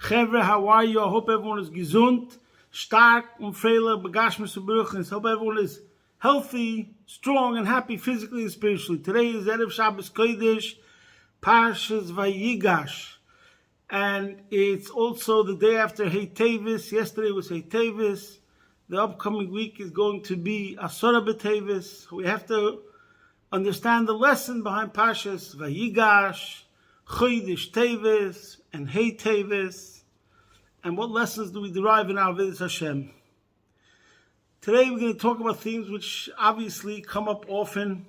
Chevre, how are you? I hope everyone is gesund, stark, und freilich, begashmis und bruchnis. I hope everyone is healthy, strong, and happy physically and spiritually. Today is Erev Shabbos Kodesh, Parshas Vayigash. And it's also the day after Hey Tevis. Yesterday was Hey Tevis. The upcoming week is going to be Asora B'Tevis. We have to understand the lesson behind Parshas Vayigash, Chodesh Tevis, and Hey Tevis. And what lessons do we derive in our Avodas Hashem? Today we're going to talk about themes which obviously come up often.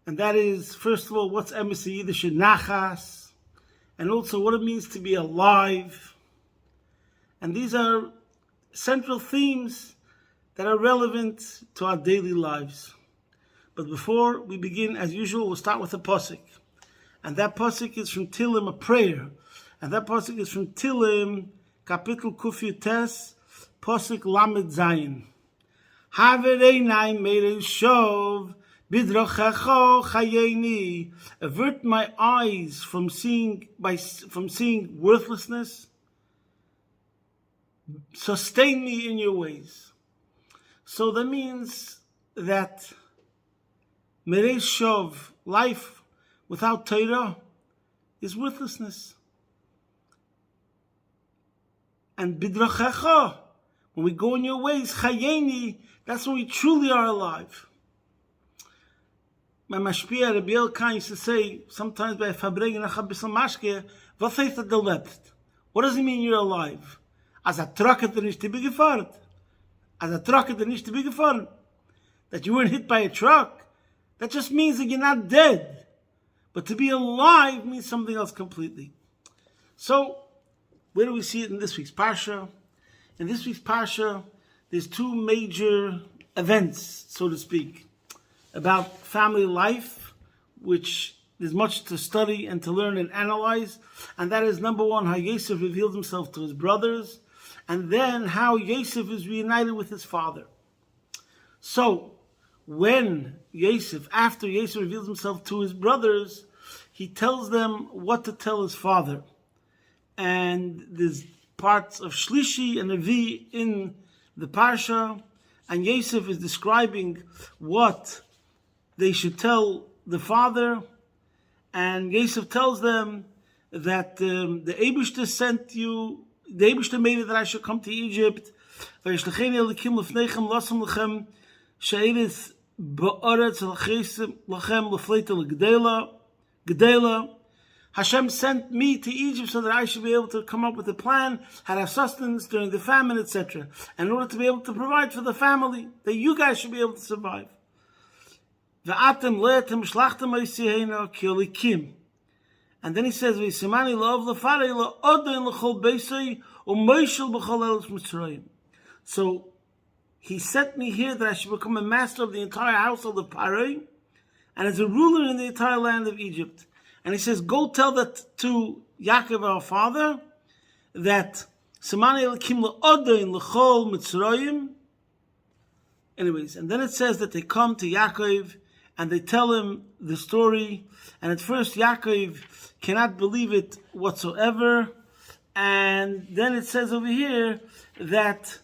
And that is, first of all, what's emes Yiddish nachas, and also what it means to be alive. And these are central themes that are relevant to our daily lives. But before we begin, as usual, we'll start with a pasuk. And that pasuk is from Tilim, a prayer. And that pasuk is from Tilim, Kapitel Kuf Yutes, pasuk Lamed Zayin. Havereinai meirei shov, bidrachecho chayeni. Avert my eyes from seeing worthlessness. Sustain me in your ways. So that means that Merei Shov, life without Torah, is worthlessness. And Bidrachecha, when we go in your ways, Chayeni, that's when we truly are alive. My mashpia, Rabbi Yaakov used to say, sometimes by Fabregen Achabisal Mashke, what faith that gelebt? What does it mean you're alive? As a truck at the nicht to be gefahren. As a truck at the nicht to be gefahren. That you weren't hit by a truck. That just means that you're not dead. But to be alive means something else completely. So, where do we see it in this week's Parsha? In this week's Parsha, there's two major events, so to speak, about family life, which there's much to study and to learn and analyze. And that is, number one, how Yosef revealed himself to his brothers, and then how Yosef is reunited with his father. So, when after Yosef reveals himself to his brothers, he tells them what to tell his father. And there's parts of Shlishi and Revi in the Parsha, and Yosef is describing what they should tell the father, and Yosef tells them that the Eibishter sent you, the Eibishter made it that I should come to Egypt. Hashem sent me to Egypt so that I should be able to come up with a plan, how to have sustenance during the famine, etc. And in order to be able to provide for the family, that you guys should be able to survive. And then he says, so he sent me here that I should become a master of the entire household of Paroi, and as a ruler in the entire land of Egypt. And he says, go tell that to Yaakov our father, that anyways, and then it says that they come to Yaakov and they tell him the story. And at first Yaakov cannot believe it whatsoever. And then it says over here that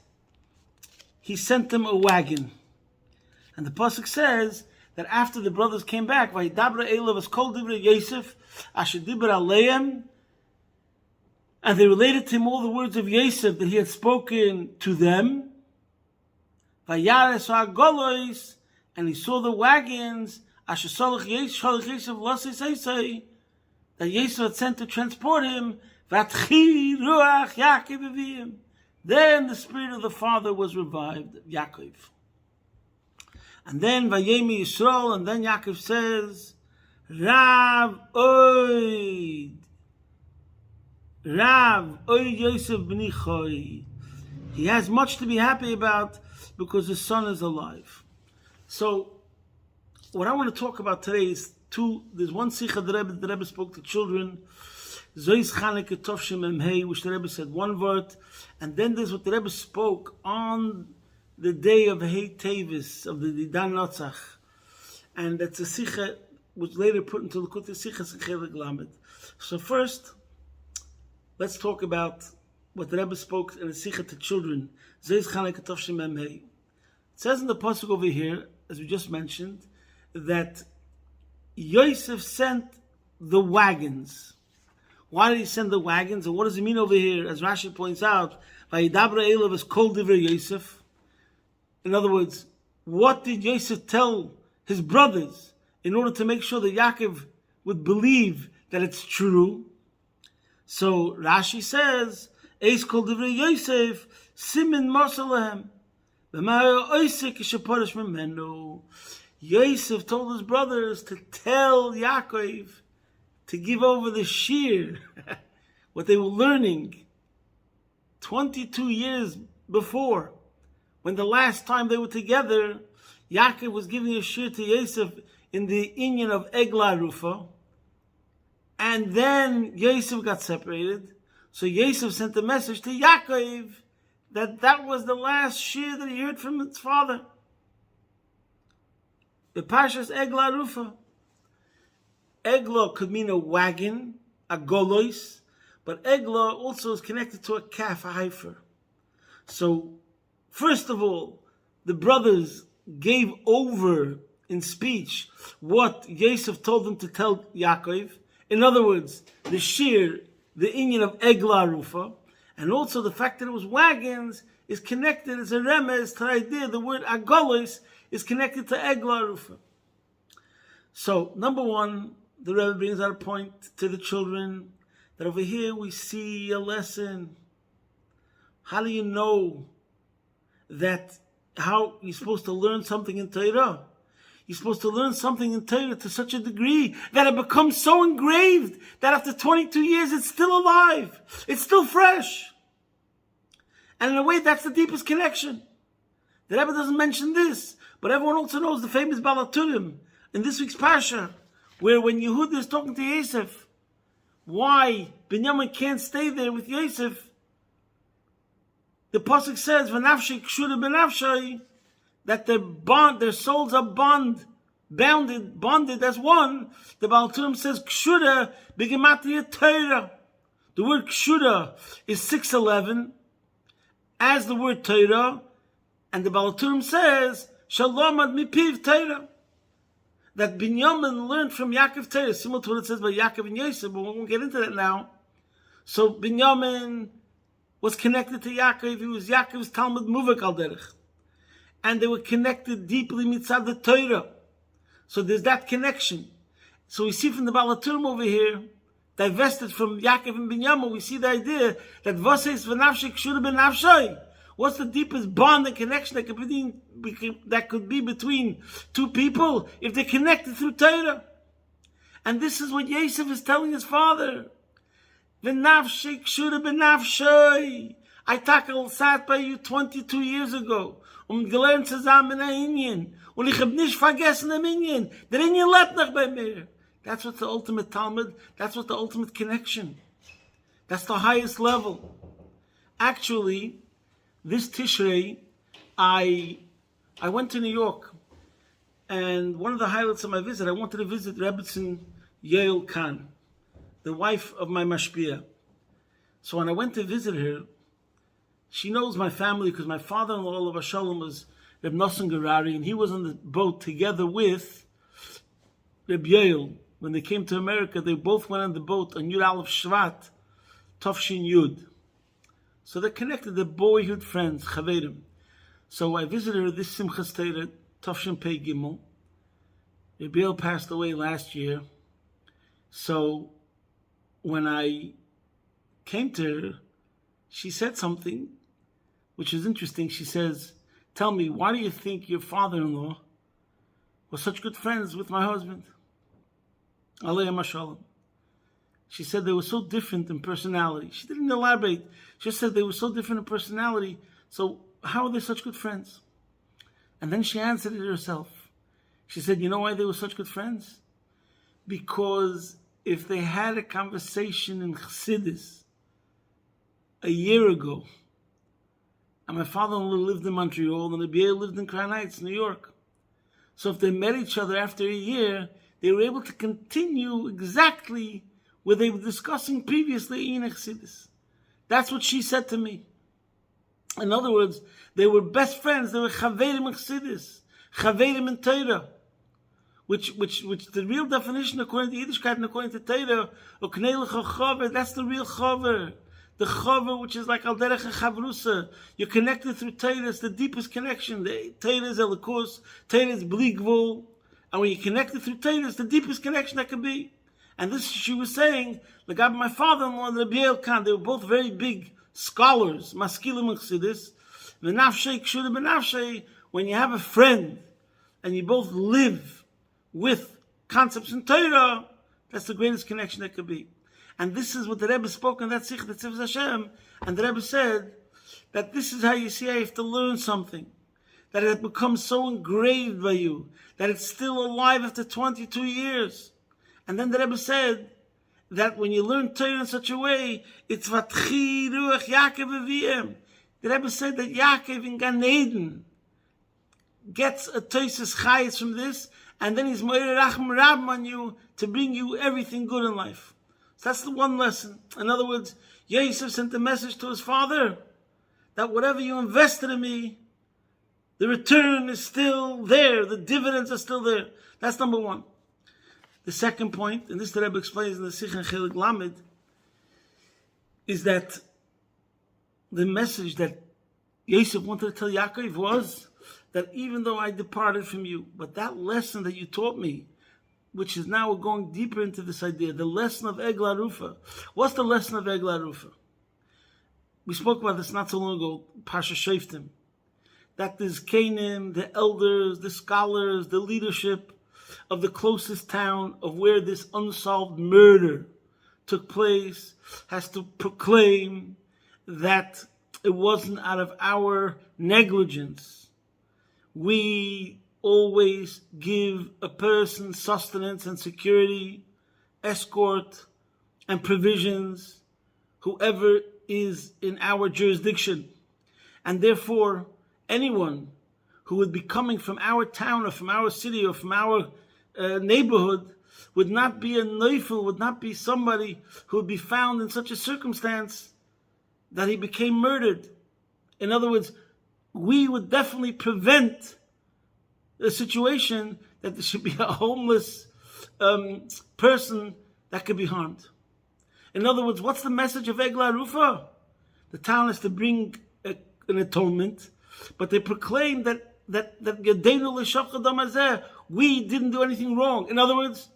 he sent them a wagon. And the pasuk says that after the brothers came back, Vayidabra Elav as kol divrei Yosef, asher dibra aleim, and they related to him all the words of Yosef that he had spoken to them. Vayares ha'golois, and he saw the wagons, asher shalach Yosef l'asei seisei, that Yosef had sent to transport him. Vatchi ruach Yaakov aviyim. Then the spirit of the father was revived, Yaakov. And then Vayemi Yisrael, and then Yaakov says, Rav oid Yosef b'ni choi. He has much to be happy about because his son is alive. So, what I want to talk about today is there's one Sikha the Rebbe spoke to children, Zois Chanukah Tovshim Emhei, which the Rebbe said one word, and then there's what the Rebbe spoke on the day of Hey Tevis, of the Didan Notzach. And that's a Sikha which later put into the Likutei Sichos Chelik Lamed. So first, let's talk about what the Rebbe spoke in the Sikha to children. It says in the pasuk over here, as we just mentioned, that Yosef sent the wagons. Why did he send the wagons? And what does it mean over here? As Rashi points out, Vayidabra Elav is kol divrei Yosef. In other words, what did Yosef tell his brothers in order to make sure that Yaakov would believe that it's true? So Rashi says, Eis kol divrei Yosef, simin marsalahem. Yosef told his brothers to tell Yaakov to give over the shear, what they were learning 22 years before. When the last time they were together, Yaakov was giving a shear to Yosef in the inyan of Eglah Rufa, and then Yosef got separated. So Yosef sent a message to Yaakov that was the last shear that he heard from his father. The Parshas Eglah Rufa. Eglah could mean a wagon, a golois, but Eglah also is connected to a calf, a heifer. So, first of all, the brothers gave over in speech what Yosef told them to tell Yaakov. In other words, the shear, the inyan of Eglah Rufa, and also the fact that it was wagons is connected as a remez to the idea the word agolos is connected to Eglah Rufa. So, number one, the Rebbe brings out a point to the children that over here we see a lesson. How do you know that how you're supposed to learn something in Torah? You're supposed to learn something in Torah to such a degree that it becomes so engraved that after 22 years it's still alive. It's still fresh. And in a way, that's the deepest connection. The Rebbe doesn't mention this, but everyone also knows the famous Balaturim in this week's Parsha, where when Yehuda is talking to Yosef, why Binyamin can't stay there with Yosef, the pasuk says, "V'nafshei kshura b'nafshei," that their souls are bonded as one. The Baal Turim says kshura b'gematria Torah. The word kshura is 611 as the word Torah, and the Baal Turim says shalom ad mipiv Torah. That Binyamin learned from Yaakov Torah, similar to what it says by Yaakov and Yosef, but we won't get into that now. So Binyamin was connected to Yaakov. He was Yaakov's Talmud Muvak al Derech. And they were connected deeply mitzad the Torah. So there's that connection. So we see from the Balaturim over here, divested from Yaakov and Binyamin, we see the idea that Vaseis v'nafshei kshura b'nafshei. What's the deepest bond and connection that could be between two people if they're connected through Torah? And this is what Yosef is telling his father. V'nafshei kshura b'nafshei. I sat by you 22 years ago. Gelernt zusammen ein Inyan. Und ich hab nicht vergessen im Inyan. Der Inyan lebt noch bei mir. That's what's the ultimate Talmud. That's what the ultimate connection. That's the highest level. Actually, this Tishrei, I went to New York, and one of the highlights of my visit, I wanted to visit Rebbetzin Yael Khan, the wife of my mashpia. So when I went to visit her, she knows my family because my father-in-law, of Shalom, was Reb Nosson Gerari, and he was on the boat together with Reb Yael. When they came to America, they both went on the boat on Yud Aleph Shvat, Tovshin Yud. So they're connected, they're boyhood friends, Chaverim. So I visited her this Simchas Torah, Tovshin Pei Gimel. Reb Yael passed away last year. So when I came to her, she said something which is interesting. She says, "Tell me, why do you think your father-in-law was such good friends with my husband?" Aleichem Hashalom. She said they were so different in personality. She didn't elaborate. She just said they were so different in personality. So how are they such good friends? And then she answered it herself. She said, you know why they were such good friends? Because if they had a conversation in Chassidus a year ago, and my father-in-law lived in Montreal, and Rabbi lived in Crown Heights, New York. So if they met each other after a year, they were able to continue exactly where they were discussing previously in Chassidus. That's what she said to me. In other words, they were best friends. They were chaverim in Chassidus, chaverim in Torah, which the real definition according to Yiddishkeit and according to Torah, that's the real chaver. The chaver, which is like al derech chavrusa, you're connected through Torah. It's the deepest connection. The Torah is elikus, Torah is bli gvul, and when you're connected through Torah, it's the deepest connection that can be. And this she was saying, like my father-in-law and Rabbi Elkan, they were both very big scholars, maskilim and chassidus. V'nafshei kshuda b'nafshei, when you have a friend and you both live with concepts in Torah, that's the greatest connection that could be. And this is what the Rebbe spoke in that Sikh, the Tzivos Hashem, and the Rebbe said that this is how you see how you have to learn something, that it becomes so engraved by you, that it's still alive after 22 years. And then the Rebbe said that when you learn Torah in such a way, it's vatchi ruach Yaakov aviyim. The Rebbe said that Yaakov in Gan Eden gets a toises chayes from this, and then he's mo'er rachm rab on you to bring you everything good in life. So that's the one lesson. In other words, Yosef sent a message to his father that whatever you invested in me, the return is still there. The dividends are still there. That's number one. The second point, and this the Rebbe explains in the Sikh and Chelik Lamed, is that the message that Yosef wanted to tell Yaakov was that even though I departed from you, but that lesson that you taught me, which is now we're going deeper into this idea, the lesson of Egla Rufa. What's the lesson of Egla Rufa? We spoke about this not so long ago, Parshas Shoftim, that there's Canaan, the elders, the scholars, the leadership of the closest town of where this unsolved murder took place has to proclaim that it wasn't out of our negligence. We always give a person sustenance and security, escort and provisions, whoever is in our jurisdiction. And therefore, anyone who would be coming from our town or from our city or from our neighborhood would not be a neufel, would not be somebody who would be found in such a circumstance that he became murdered. In other words, we would definitely prevent a situation that there should be a homeless person that could be harmed. In other words, what's the message of Egla Rufa? The town has to bring an atonement, but they proclaim that we didn't do anything wrong. In other words,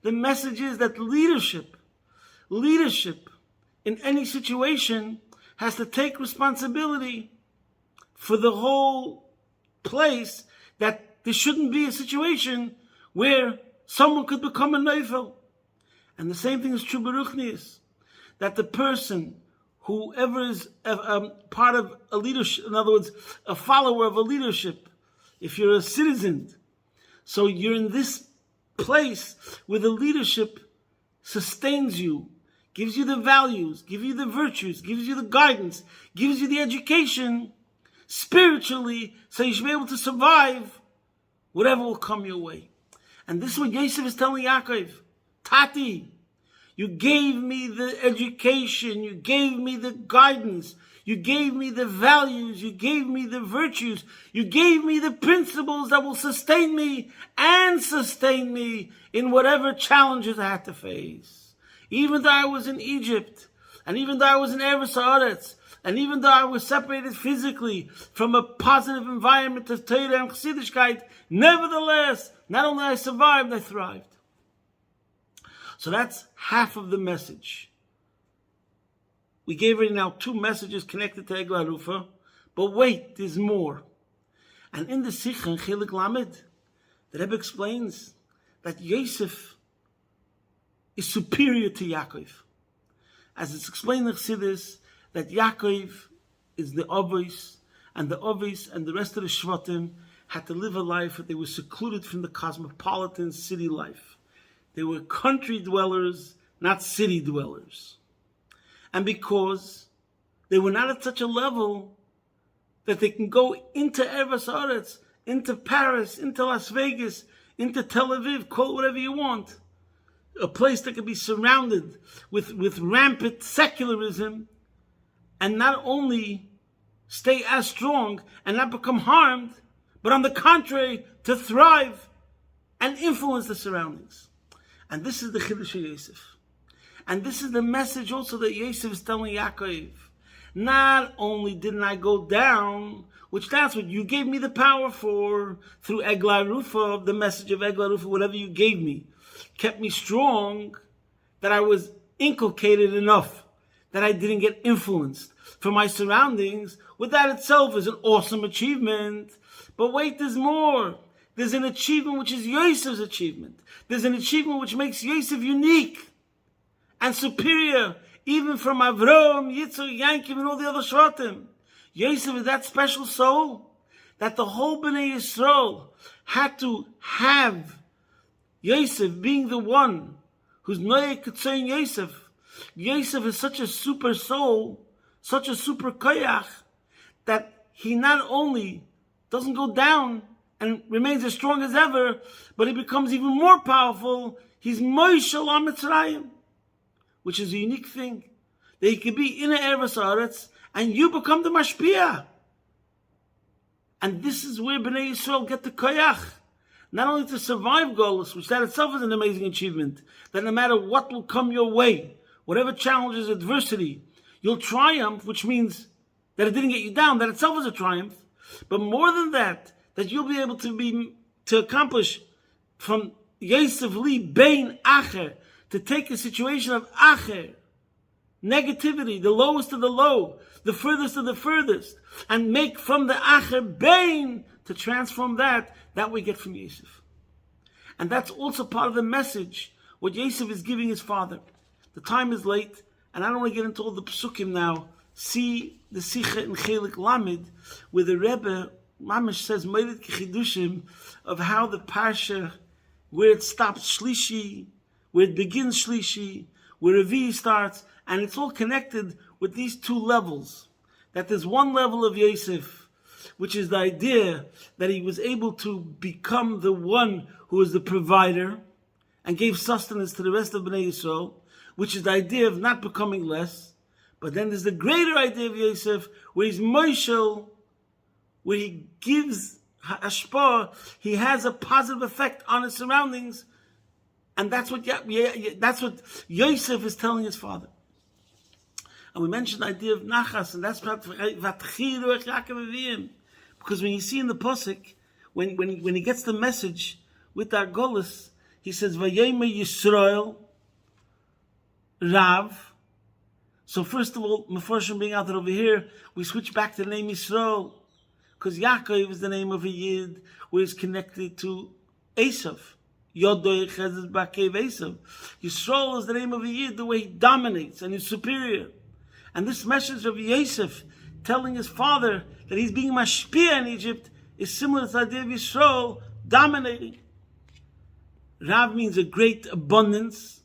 the message is that leadership in any situation has to take responsibility for the whole place, that there shouldn't be a situation where someone could become a neufel. And the same thing is true Baruchnius, that the person, whoever is part of a leadership, in other words, a follower of a leadership, if you're a citizen, so you're in this place where the leadership sustains you, gives you the values, gives you the virtues, gives you the guidance, gives you the education spiritually, so you should be able to survive whatever will come your way. And this is what Yosef is telling Yaakov. Tati, you gave me the education, you gave me the guidance, you gave me the values, you gave me the virtues, you gave me the principles that will sustain me and sustain me in whatever challenges I had to face. Even though I was in Egypt, and even though I was in Eretz Haaretz, and even though I was separated physically from a positive environment of Torah and Chassidishkeit, nevertheless, not only I survived, I thrived. So that's half of the message. We gave already now 2 messages connected to Egla Rufa, but wait, there's more. And in the Sikha and Chelik Lamed, the Rebbe explains that Yosef is superior to Yaakov. As it's explained in Chassidus, that Yaakov is the Ovis, and the Ovis and the rest of the Shvatim had to live a life that they were secluded from the cosmopolitan city life. They were country dwellers, not city dwellers. And because they were not at such a level that they can go into Eretz Haaretz, into Paris, into Las Vegas, into Tel Aviv, call it whatever you want, a place that could be surrounded with rampant secularism, and not only stay as strong and not become harmed, but on the contrary, to thrive and influence the surroundings. And this is the Chiddush of Yosef. And this is the message also that Yosef is telling Yaakov. Not only didn't I go down, which that's what you gave me the power for, through Eglah Rufa, the message of Eglah Rufa, whatever you gave me, kept me strong, that I was inculcated enough, that I didn't get influenced from my surroundings. With that itself is an awesome achievement. But wait, there's more. There's an achievement which is Yosef's achievement. There's an achievement which makes Yosef unique and superior, even from Avram, Yitzchak, Yaakov, and all the other Shvatim. Yosef is that special soul that the whole Bnei Yisrael had to have Yosef being the one who's Noyeh Ketzayin Yosef. Yosef is such a super soul, such a super koyach, that he not only doesn't go down and remains as strong as ever, but he becomes even more powerful. He's Moishel HaMitzrayim, which is a unique thing. That he can be in a Eretz Haaretz, and you become the Mashpia. And this is where Bnei Yisrael get the koyach. Not only to survive Golus, which that itself is an amazing achievement, that no matter what will come your way, whatever challenges, adversity, you'll triumph, which means that it didn't get you down, that itself is a triumph. But more than that, that you'll be able to accomplish from Yosef Li Bein Acher, to take a situation of Acher, negativity, the lowest of the low, the furthest of the furthest, and make from the Acher Bein, to transform that we get from Yosef. And that's also part of the message, what Yosef is giving his father. The time is late, and I don't want to get into all the psukim now. See the Sikha in Chelik Lamed, where the Rebbe, Mamish says, Meilit Kichidushim, of how the Parsha, where it stops Shlishi, where it begins Shlishi, where Revi starts, and it's all connected with these two levels. That there's one level of Yosef, which is the idea that he was able to become the one who was the provider and gave sustenance to the rest of Bnei Yisrael, which is the idea of not becoming less. But then there's the greater idea of Yosef, where he's Moishel, where he gives hashpah, he has a positive effect on his surroundings, and that's what Yosef is telling his father. And we mentioned the idea of nachas, and that's because when you see in the pasuk, when he gets the message with that golus, he says Vayema Yisrael Rav. So first of all, Mefarshim being out there over here, we switch back to the name Yisrael, because Yaakov is the name of a Yid, where he's connected to Esav. Yodoy Chezes Bakev Esav. Yisrael is the name of a Yid, the way he dominates and is superior. And this message of Yosef telling his father that he's being mashpia in Egypt is similar to the idea of Yisrael dominating. Rav means a great abundance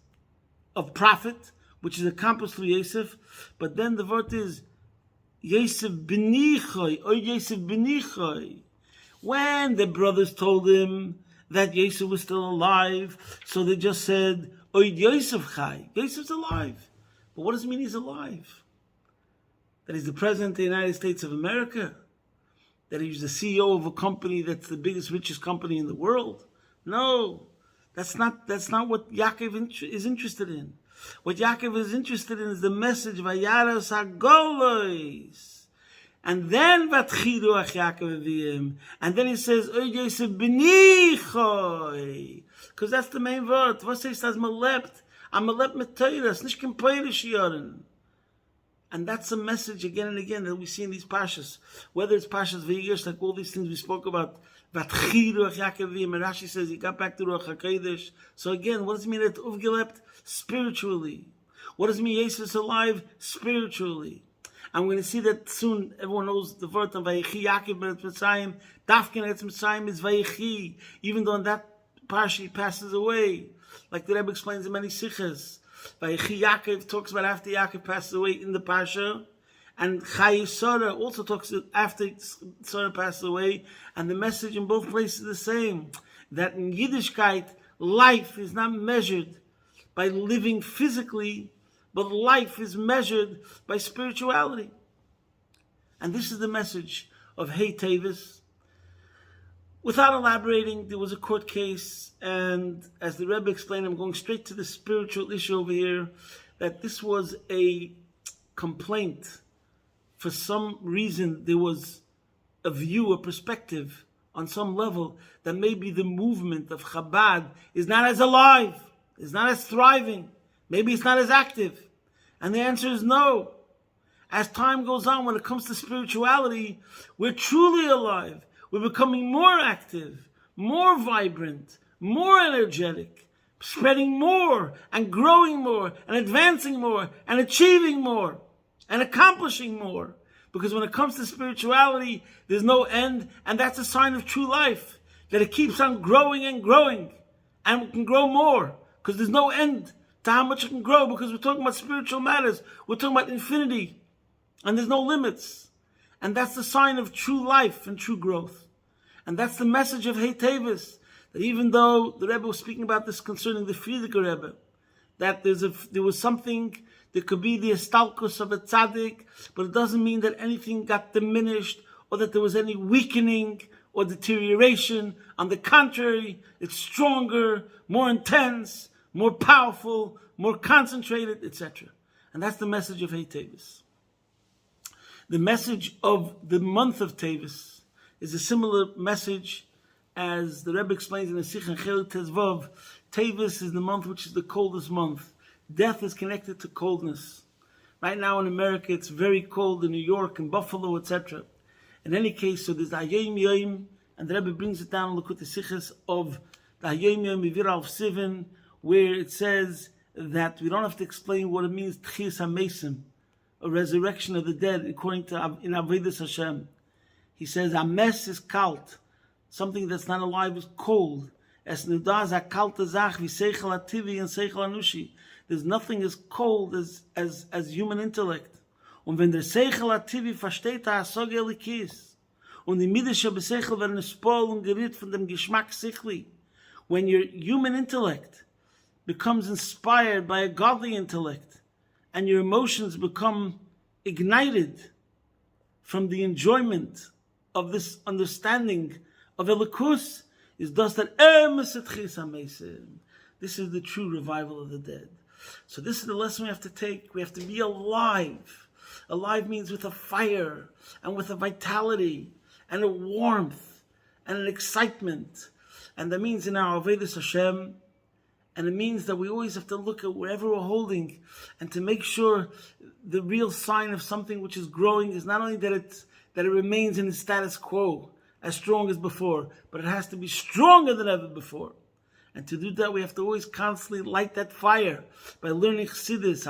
of profit, which is accomplished through Yosef. But then the word is Yosef b'nichoi, or Yosef b'nichoi. When the brothers told him that Yosef was still alive, so they just said, Oy Yosef chai, Yosef's alive. But what does it mean he's alive? That he's the president of the United States of America? That he's the CEO of a company that's the biggest, richest company in the world? No, that's not what Yaakov is interested in. What Yaakov is interested in is the message Vayaras Hagolos. And then Vatchidu Ach Yaakov Avim. And then he says, Oy Yosef b'nichoi. Because that's the main word. What says as malept? I'm malept mit Teiras, nicht kein Peirish yoren. And that's a message again and again that we see in these Parshas. Whether it's Parshas Vayigash, like all these things we spoke about, Vatchidu Ach Yaakov Avim, and Rashi says he got back to Ruach HaKodesh. So again, what does it mean that Uvgelept? Spiritually. What does it mean Yosef is alive? Spiritually. I'm going to see that soon. Everyone knows the word of Vayechi Yaakov Eretz Mitzrayim. Dafkin Eretz Mitzrayim is Vayechi. Even though in that parsha he passes away, like the Rebbe explains in many sichas. Vayechi Yaakov talks about after Yaakov passes away in the parsha, and Chai Sarah also talks after Sarah passes away. And the message in both places is the same: that in Yiddishkeit life is not measured by living physically, but life is measured by spirituality. And this is the message of Hey Tevis. Without elaborating, there was a court case, and as the Rabbi explained, I'm going straight to the spiritual issue over here, that this was a complaint. For some reason, there was a view, a perspective, on some level, that maybe the movement of Chabad is not as alive, is not as thriving, maybe it's not as active. And the answer is no. As time goes on, when it comes to spirituality, we're truly alive. We're becoming more active, more vibrant, more energetic, spreading more and growing more and advancing more and achieving more and accomplishing more. Because when it comes to spirituality, there's no end, and that's a sign of true life, that it keeps on growing and growing, and it can grow more, because there's no end to how much it can grow, because we're talking about spiritual matters, we're talking about infinity, and there's no limits. And that's the sign of true life and true growth. And that's the message of Hey Tevis, that even though the Rebbe was speaking about this concerning the Frierdiker Rebbe, that there was something, there could be the estalkus of a tzaddik, but it doesn't mean that anything got diminished or that there was any weakening or deterioration. On the contrary, it's stronger, more intense, more powerful, more concentrated, etc. And that's the message of Hey Tevis. The message of the month of Tevis is a similar message as the Rebbe explains in the Sikh and Chelik Tezvav. Tevis is the month which is the coldest month. Death is connected to coldness. Right now in America, it's very cold in New York and Buffalo, etc. In any case, so there's the Hayom Yom, and the Rebbe brings it down, look at the Sikhs of the Hayom Yom Mivir Alf Sivan, where it says that we don't have to explain what it means, Tchias HaMesim, a resurrection of the dead, according to in Avodas Hashem. He says, Ames is kalt, something that's not alive is cold. Es nudaz kalte zach vi seichel ativi and seichel anushi. There's nothing as cold as human intellect. Und wenn der seichel ativi versteht ha soge elikis, und die midische beseichel werden spol und geriet von dem Geschmack sichli. When your human intellect becomes inspired by a godly intellect, and your emotions become ignited from the enjoyment of this understanding of Elikus, is thus that this is the true revival of the dead. So this is the lesson we have to take. We have to be alive. Alive means with a fire and with a vitality and a warmth and an excitement. And that means in our Avodas Hashem, and it means that we always have to look at wherever we're holding and to make sure the real sign of something which is growing is not only that it remains in the status quo, as strong as before, but it has to be stronger than ever before. And to do that, we have to always constantly light that fire by learning Chassidus,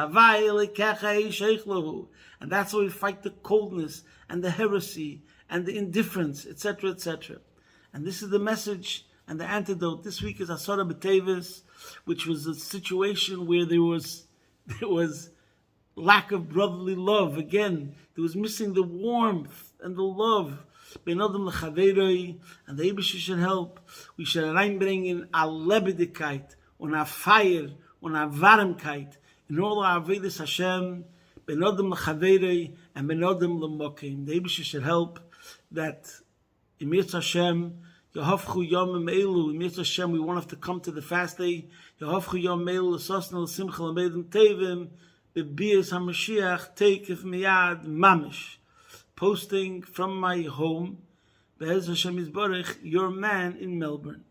and that's how we fight the coldness and the heresy and the indifference, etc., etc. And this is the message and the antidote. This week is Asara B'Tevis, which was a situation where there was lack of brotherly love. Again, there was missing the warmth and the love. Ben Adam L'Chaveroi, and the Eibusher should help. We should reinbringen a Lebendigkeit und a fire und a Warmkeit in all our Avodas Hashem, Ben Adam L'Chaveroi and Ben Adam L'Mokim. The Eibusher should help that in Mirz Hashem, Yehovchu Yom Elu, in Mirz Hashem, we won't have to come to the fast day. Yehovchu Yom Elu, L'Sosna L'Simcha L'Medim Tevim, B'Bias HaMashiach, Teikef Miyad Mamish. Posting from my home, Be'ez Hashem Yisborech, your man in Melbourne.